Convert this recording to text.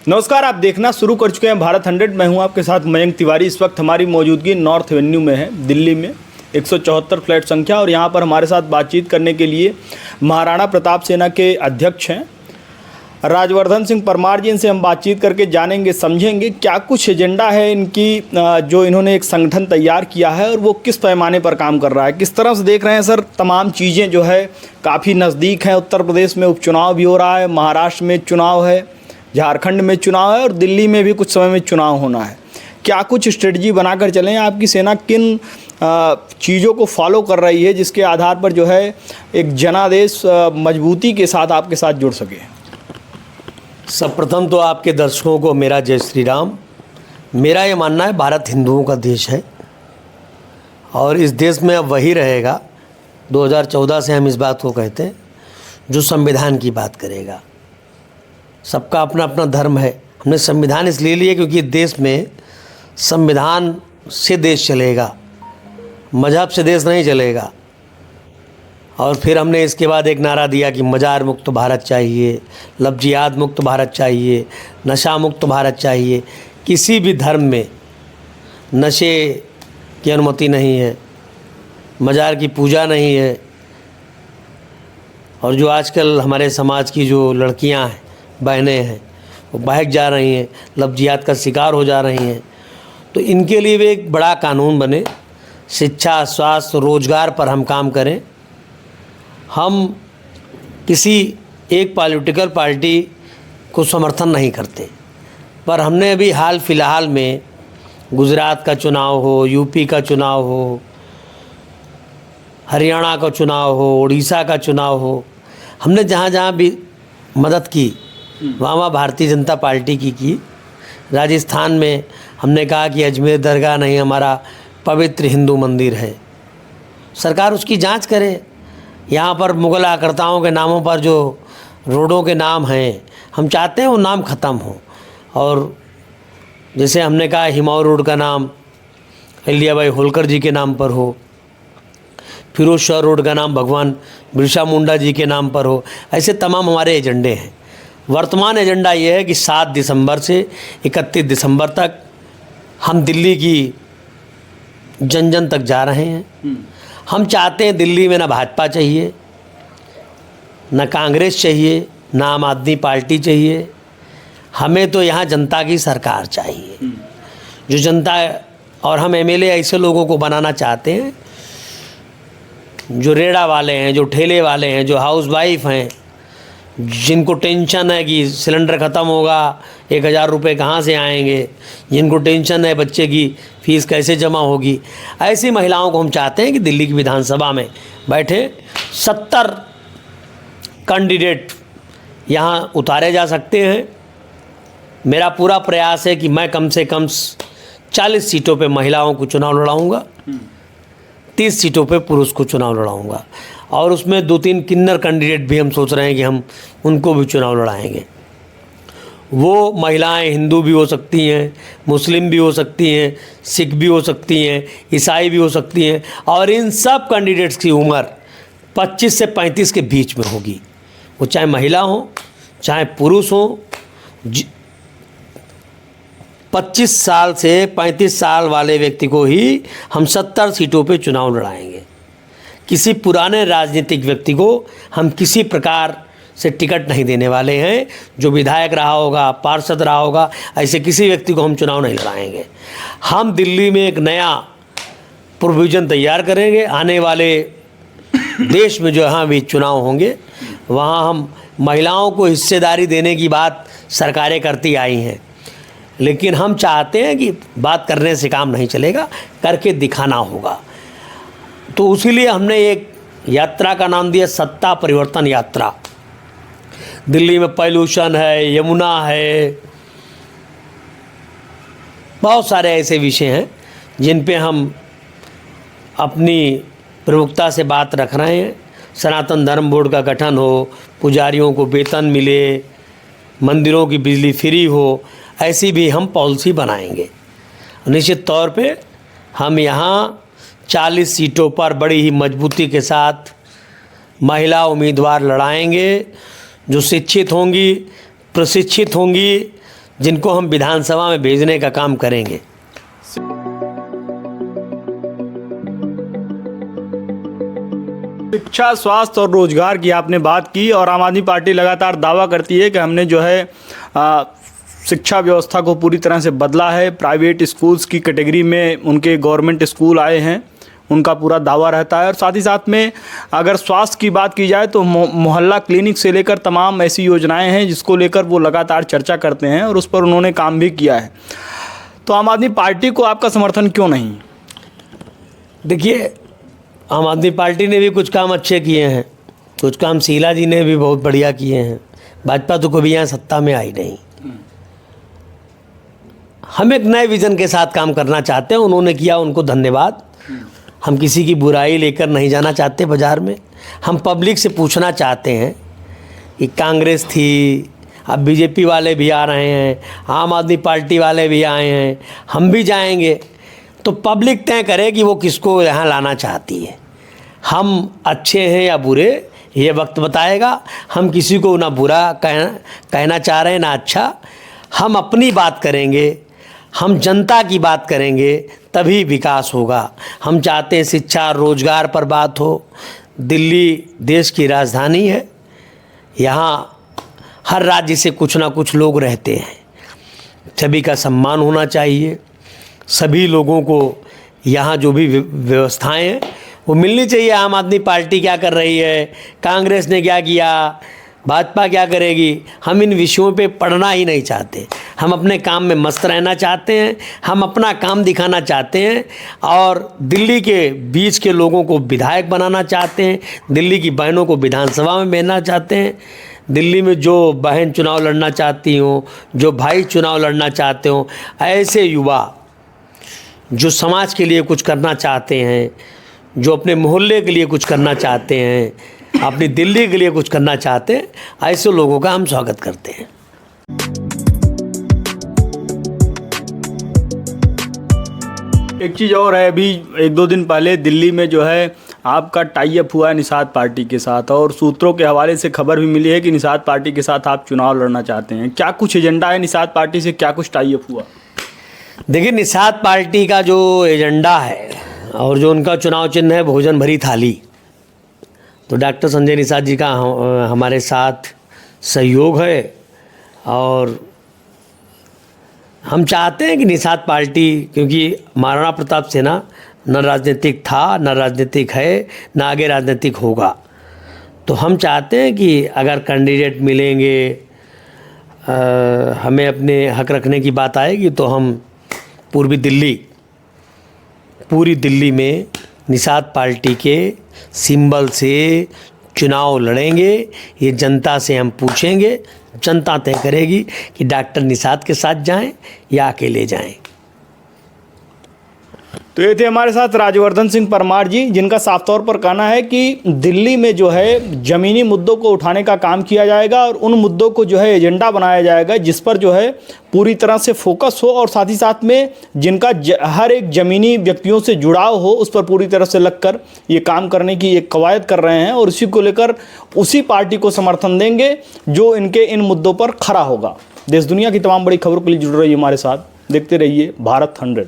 नमस्कार, आप देखना शुरू कर चुके हैं भारत 100। मैं हूं आपके साथ मयंक तिवारी। इस वक्त हमारी मौजूदगी नॉर्थ एवेन्यू में है, दिल्ली में 174 फ्लैट संख्या। और यहां पर हमारे साथ बातचीत करने के लिए महाराणा प्रताप सेना के अध्यक्ष हैं राजवर्धन सिंह परमार जी। इनसे हम बातचीत करके जानेंगे, समझेंगे क्या कुछ एजेंडा है इनकी, जो इन्होंने एक संगठन तैयार किया है और वो किस पैमाने पर काम कर रहा है, किस तरह से देख रहे हैं सर। तमाम चीज़ें जो है काफ़ी नज़दीक हैं। उत्तर प्रदेश में उपचुनाव भी हो रहा है, महाराष्ट्र में चुनाव है, झारखंड में चुनाव है और दिल्ली में भी कुछ समय में चुनाव होना है। क्या कुछ स्ट्रेटजी बनाकर चलें, आपकी सेना किन चीज़ों को फॉलो कर रही है जिसके आधार पर जो है एक जनादेश मजबूती के साथ आपके साथ जुड़ सके। सर्वप्रथम तो आपके दर्शकों को मेरा जय श्री राम। मेरा ये मानना है भारत हिंदुओं का देश है और इस देश में अब वही रहेगा। 2014 से हम इस बात को कहते हैं जो संविधान की बात करेगा। सबका अपना अपना धर्म है। हमने संविधान इसलिए लिया क्योंकि देश में संविधान से देश चलेगा, मजहब से देश नहीं चलेगा। और फिर हमने इसके बाद एक नारा दिया कि मजार मुक्त भारत चाहिए, लफ्जियात मुक्त भारत चाहिए, नशा मुक्त भारत चाहिए। किसी भी धर्म में नशे की अनुमति नहीं है, मजार की पूजा नहीं है। और जो आजकल हमारे समाज की जो लड़कियां हैं, बहनें हैं, वो बहक जा रही हैं, लफ्जियात का शिकार हो जा रही हैं। तो इनके लिए भी एक बड़ा कानून बने। शिक्षा, स्वास्थ्य, रोजगार पर हम काम करें। हम किसी एक पॉलिटिकल पार्टी को समर्थन नहीं करते, पर हमने अभी हाल फिलहाल में गुजरात का चुनाव हो, यूपी का चुनाव हो, हरियाणा का चुनाव हो, उड़ीसा का चुनाव हो, हमने जहाँ जहाँ भी मदद की वहाँ भारतीय जनता पार्टी की। राजस्थान में हमने कहा कि अजमेर दरगाह नहीं, हमारा पवित्र हिंदू मंदिर है, सरकार उसकी जांच करे। यहाँ पर मुग़ल आक्रताओं के नामों पर जो रोडों के नाम हैं, हम चाहते हैं वो नाम ख़त्म हो। और जैसे हमने कहा हिमाऊ रोड का नाम अहिल्याबाई होलकर जी के नाम पर हो, फिरोज शाह रोड का नाम भगवान बिरसा मुंडा जी के नाम पर हो। ऐसे तमाम हमारे एजेंडे हैं। वर्तमान एजेंडा ये है कि 7 दिसंबर से 31 दिसंबर तक हम दिल्ली की जन जन तक जा रहे हैं। हम चाहते हैं दिल्ली में ना भाजपा चाहिए, ना कांग्रेस चाहिए, ना आम आदमी पार्टी चाहिए। हमें तो यहाँ जनता की सरकार चाहिए, जो जनता। और हम एमएलए ऐसे लोगों को बनाना चाहते हैं जो रेड़ा वाले हैं, जो ठेले वाले हैं, जो हाउसवाइफ हैं, जिनको टेंशन है कि सिलेंडर ख़त्म होगा, 1000 रुपये कहाँ से आएंगे, जिनको टेंशन है बच्चे की फ़ीस कैसे जमा होगी। ऐसी महिलाओं को हम चाहते हैं कि दिल्ली की विधानसभा में बैठे 70 कैंडिडेट यहाँ उतारे जा सकते हैं। मेरा पूरा प्रयास है कि मैं कम से कम 40 सीटों पे महिलाओं को चुनाव लड़ाऊँगा, 30 सीटों पे पुरुष को चुनाव लड़ाऊँगा। और उसमें 2-3 किन्नर कैंडिडेट भी हम सोच रहे हैं कि हम उनको भी चुनाव लड़ाएंगे। वो महिलाएं हिंदू भी हो सकती हैं, मुस्लिम भी हो सकती हैं, सिख भी हो सकती हैं, ईसाई भी हो सकती हैं। और इन सब कैंडिडेट्स की उम्र 25 से 35 के बीच में होगी। वो चाहे महिला हो चाहे पुरुष हो। 25 साल से 35 साल वाले व्यक्ति को ही हम 70 सीटों पे चुनाव लड़ाएंगे। किसी पुराने राजनीतिक व्यक्ति को हम किसी प्रकार से टिकट नहीं देने वाले हैं। जो विधायक रहा होगा, पार्षद रहा होगा, ऐसे किसी व्यक्ति को हम चुनाव नहीं लड़ाएंगे। हम दिल्ली में एक नया प्रोविज़न तैयार करेंगे। आने वाले देश में जो यहाँ भी चुनाव होंगे वहाँ हम महिलाओं को हिस्सेदारी देने की बात सरकारें करती आई हैं, लेकिन हम चाहते हैं कि बात करने से काम नहीं चलेगा, करके दिखाना होगा। तो उसीलिए हमने एक यात्रा का नाम दिया सत्ता परिवर्तन यात्रा। दिल्ली में पॉल्यूशन है, यमुना है, बहुत सारे ऐसे विषय हैं जिन पे हम अपनी प्रमुखता से बात रख रहे हैं। सनातन धर्म बोर्ड का गठन हो, पुजारियों को वेतन मिले, मंदिरों की बिजली फ्री हो, ऐसी भी हम पॉलिसी बनाएंगे। निश्चित तौर पे हम यहाँ 40 सीटों पर बड़ी ही मजबूती के साथ महिला उम्मीदवार लड़ाएंगे, जो शिक्षित होंगी, प्रशिक्षित होंगी, जिनको हम विधानसभा में भेजने का काम करेंगे। शिक्षा, स्वास्थ्य और रोजगार की आपने बात की और आम आदमी पार्टी लगातार दावा करती है कि हमने जो है शिक्षा व्यवस्था को पूरी तरह से बदला है। प्राइवेट स्कूल्स की कैटेगरी में उनके गवर्नमेंट स्कूल आए हैं, उनका पूरा दावा रहता है। और साथ ही साथ में अगर स्वास्थ्य की बात की जाए तो मोहल्ला क्लिनिक से लेकर तमाम ऐसी योजनाएं हैं जिसको लेकर वो लगातार चर्चा करते हैं और उस पर उन्होंने काम भी किया है। तो आम आदमी पार्टी को आपका समर्थन क्यों नहीं? देखिए, आम आदमी पार्टी ने भी कुछ काम अच्छे किए हैं, कुछ काम शीला जी ने भी बहुत बढ़िया किए हैं। भाजपा तो कभी यहाँ सत्ता में आई नहीं। हम एक नए विज़न के साथ काम करना चाहते हैं, उन्होंने किया, उनको धन्यवाद। हम किसी की बुराई लेकर नहीं जाना चाहते बाज़ार में। हम पब्लिक से पूछना चाहते हैं कि कांग्रेस थी, अब बीजेपी वाले भी आ रहे हैं, आम आदमी पार्टी वाले भी आए हैं, हम भी जाएंगे, तो पब्लिक तय करे कि वो किसको यहाँ लाना चाहती है। हम अच्छे हैं या बुरे ये वक्त बताएगा। हम किसी को ना बुरा कहना चाह रहे हैं ना अच्छा। हम अपनी बात करेंगे, हम जनता की बात करेंगे, तभी विकास होगा। हम चाहते हैं शिक्षा रोजगार पर बात हो। दिल्ली देश की राजधानी है, यहाँ हर राज्य से कुछ ना कुछ लोग रहते हैं, सभी का सम्मान होना चाहिए। सभी लोगों को यहाँ जो भी व्यवस्थाएं हैं वो मिलनी चाहिए। आम आदमी पार्टी क्या कर रही है, कांग्रेस ने क्या किया, भाजपा क्या करेगी, हम इन विषयों पे पढ़ना ही नहीं चाहते। हम अपने काम में मस्त रहना चाहते हैं, हम अपना काम दिखाना चाहते हैं और दिल्ली के बीच के लोगों को विधायक बनाना चाहते हैं, दिल्ली की बहनों को विधानसभा में भेजना चाहते हैं। दिल्ली में जो बहन चुनाव लड़ना चाहती हों, जो भाई चुनाव लड़ना चाहते हों, ऐसे युवा जो समाज के लिए कुछ करना चाहते हैं, जो अपने मोहल्ले के लिए कुछ करना चाहते हैं, अपनी दिल्ली के लिए कुछ करना चाहते हैं, ऐसे लोगों का हम स्वागत करते हैं। एक चीज़ और है, अभी एक दो दिन पहले दिल्ली में जो है आपका टाई अप हुआ है निषाद पार्टी के साथ और सूत्रों के हवाले से खबर भी मिली है कि निषाद पार्टी के साथ आप चुनाव लड़ना चाहते हैं। क्या कुछ एजेंडा है निषाद पार्टी से, क्या कुछ टाई अप हुआ? देखिए, निषाद पार्टी का जो एजेंडा है और जो उनका चुनाव चिन्ह है भोजन भरी थाली, तो डॉक्टर संजय निषाद जी का हमारे साथ सहयोग है और हम चाहते हैं कि निषाद पार्टी, क्योंकि महाराणा प्रताप से न राजनीतिक था, न राजनीतिक है, न आगे राजनीतिक होगा, तो हम चाहते हैं कि अगर कैंडिडेट मिलेंगे, हमें अपने हक रखने की बात आएगी तो हम पूरी दिल्ली में निषाद पार्टी के सिंबल से चुनाव लड़ेंगे। ये जनता से हम पूछेंगे, जनता तय करेगी कि डॉक्टर निषाद के साथ जाएं या अकेले जाएं। तो ये थे हमारे साथ राजवर्धन सिंह परमार जी, जिनका साफ तौर पर कहना है कि दिल्ली में जो है ज़मीनी मुद्दों को उठाने का काम किया जाएगा और उन मुद्दों को जो है एजेंडा बनाया जाएगा जिस पर जो है पूरी तरह से फोकस हो और साथ ही साथ में जिनका हर एक ज़मीनी व्यक्तियों से जुड़ाव हो, उस पर पूरी तरह से लगकर ये काम करने की एक कवायद कर रहे हैं और इसी को लेकर उसी पार्टी को समर्थन देंगे जो इनके इन मुद्दों पर खड़ा होगा। देश दुनिया की तमाम बड़ी खबरों के लिए जुड़ रही है हमारे साथ, देखते रहिए भारत 100।